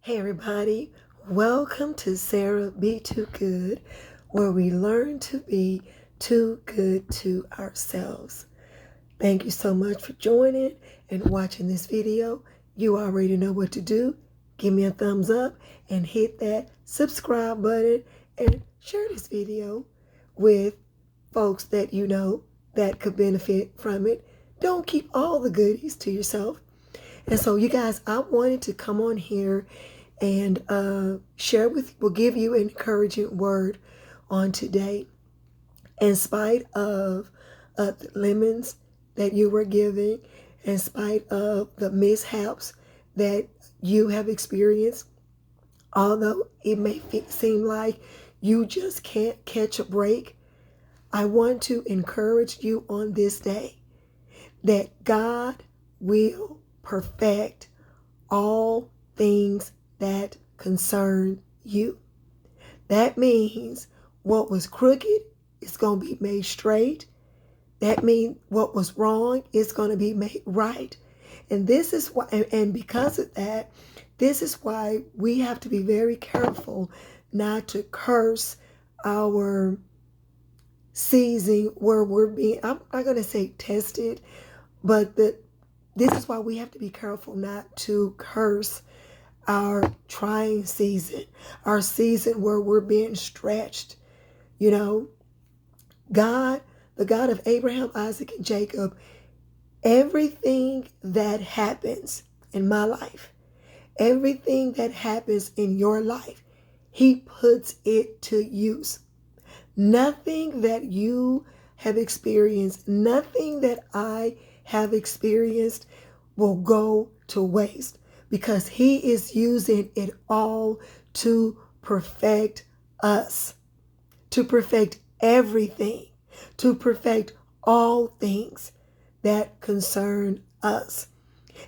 Hey everybody, welcome to Sarah Be Too Good, where we learn to be too good to ourselves. Thank you so much for joining and watching this video. You already know what to do. Give me a thumbs up and hit that subscribe button and share this video with folks that you know that could benefit from it. Don't keep all the goodies to yourself. And so you guys, I wanted to come on here and will give you an encouraging word on today. In spite of the lemons that you were giving, in spite of the mishaps that you have experienced, although it may seem like you just can't catch a break, I want to encourage you on this day that God will perfect all things that concern you. That means what was crooked is going to be made straight. That means what was wrong is going to be made right. And this is why, and because of that, this is why we have to be very careful not to curse our season where we're being, I'm not going to say tested, but this is why we have to be careful not to curse our trying season, our season where we're being stretched. You know, God, the God of Abraham, Isaac, and Jacob, everything that happens in my life, everything that happens in your life, He puts it to use. Nothing that you have experienced, nothing that I have experienced will go to waste, because He is using it all to perfect us, to perfect everything, to perfect all things that concern us.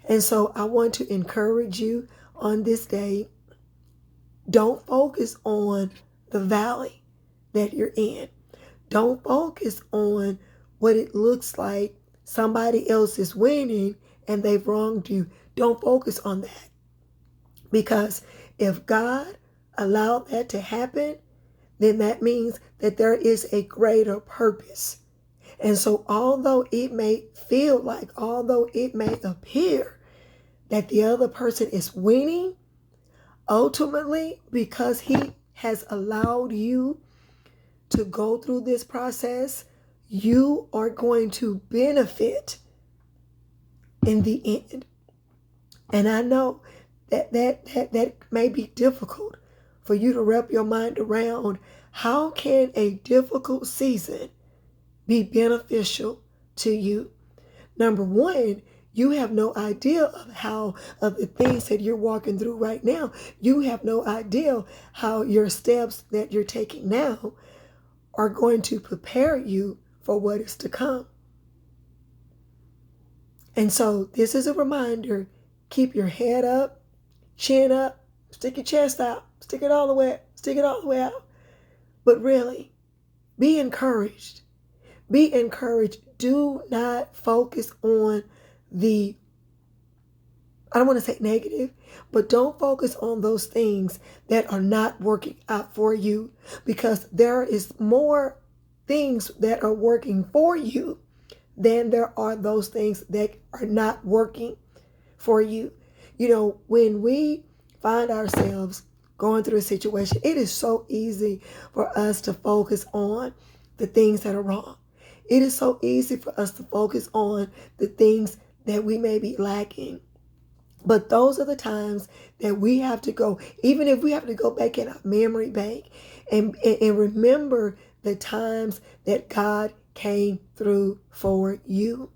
And so I want to encourage you on this day, don't focus on the valley that you're in. Don't focus on what it looks like somebody else is winning and they've wronged you. Don't focus on that. Because if God allowed that to happen, then that means that there is a greater purpose. And so although it may feel like, although it may appear that the other person is winning, ultimately, because He has allowed you to go through this process, you are going to benefit in the end. And I know that may be difficult for you to wrap your mind around. How can a difficult season be beneficial to you? Number one, you have no idea of the things that you're walking through right now. You have no idea how your steps that you're taking now are going to prepare you for what is to come. And so this is a reminder. Keep your head up, chin up, stick your chest out, stick it all the way out. But really, be encouraged. Be encouraged. Do not focus on I don't want to say negative, but don't focus on those things that are not working out for you, because there is more things that are working for you than there are those things that are not working for you. You know, when we find ourselves going through a situation, it is so easy for us to focus on the things that are wrong. It is so easy for us to focus on the things that we may be lacking. But those are the times that we have to go, even if we have to go back in our memory bank and remember the times that God came through for you.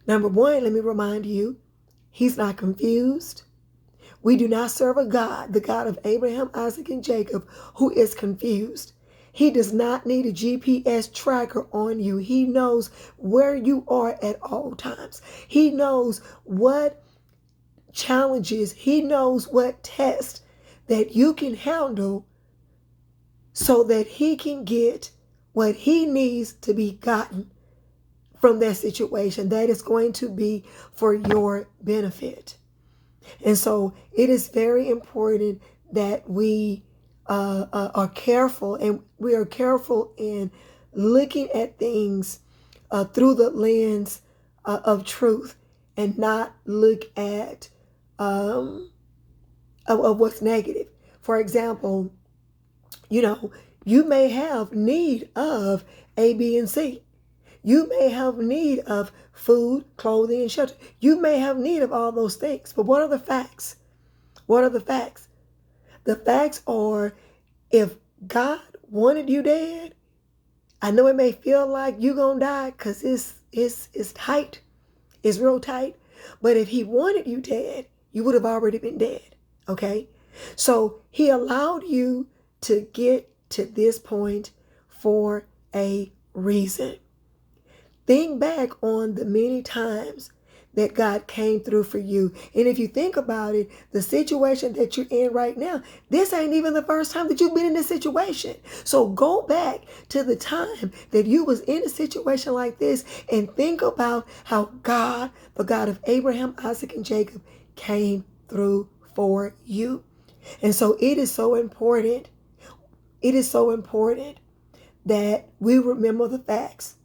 Number one, let me remind you, He's not confused. We do not serve a God, the God of Abraham, Isaac, and Jacob, who is confused. He does not need a GPS tracker on you. He knows where you are at all times. He knows what challenges, He knows what tests that you can handle so that He can get what He needs to be gotten from that situation that is going to be for your benefit. And so it is very important that we are careful, and we are careful in looking at things through the lens of truth, and not look at of what's negative. For example, you may have need of A, B, and C. You may have need of food, clothing, and shelter. You may have need of all those things. But what are the facts? What are the facts? The facts are, if God wanted you dead, I know it may feel like you're going to die because it's tight. It's real tight. But if he wanted you dead, you would have already been dead. Okay? So he allowed you to get to this point for a reason. Think back on the many times that God came through for you. And if you think about it, the situation that you're in right now, this ain't even the first time that you've been in this situation. So go back to the time that you was in a situation like this and think about how God, the God of Abraham, Isaac, and Jacob, came through for you. And so it is so important. It is so important that we remember the facts.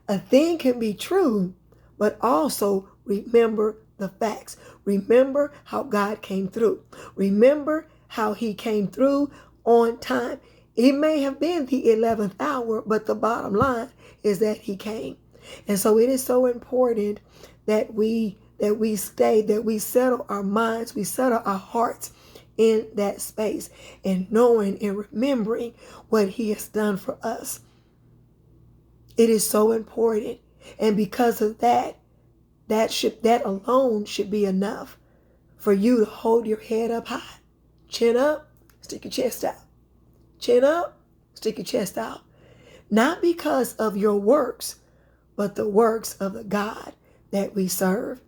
A thing can be true, but also remember the facts. Remember how God came through. Remember how he came through on time. It may have been the 11th hour, but the bottom line is that he came. And so it is so important that we settle our minds, we settle our hearts in that space, and knowing and remembering what he has done for us. It is so important. And because of that, that alone should be enough for you to hold your head up high. Chin up, stick your chest out. Chin up, stick your chest out. Not because of your works, but the works of the God that we serve.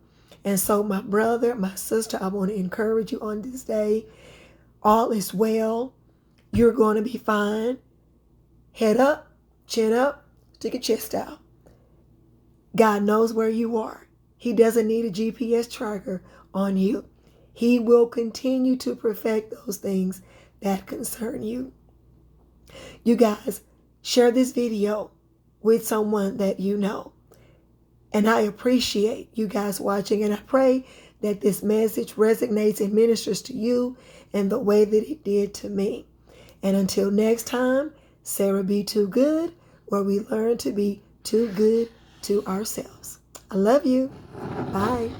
And so, my brother, my sister, I want to encourage you on this day. All is well. You're going to be fine. Head up, chin up, stick your chest out. God knows where you are. He doesn't need a GPS tracker on you. He will continue to perfect those things that concern you. You guys, share this video with someone that you know. And I appreciate you guys watching, and I pray that this message resonates and ministers to you in the way that it did to me. And until next time, Sarah Be Too Good, where we learn to be too good to ourselves. I love you. Bye.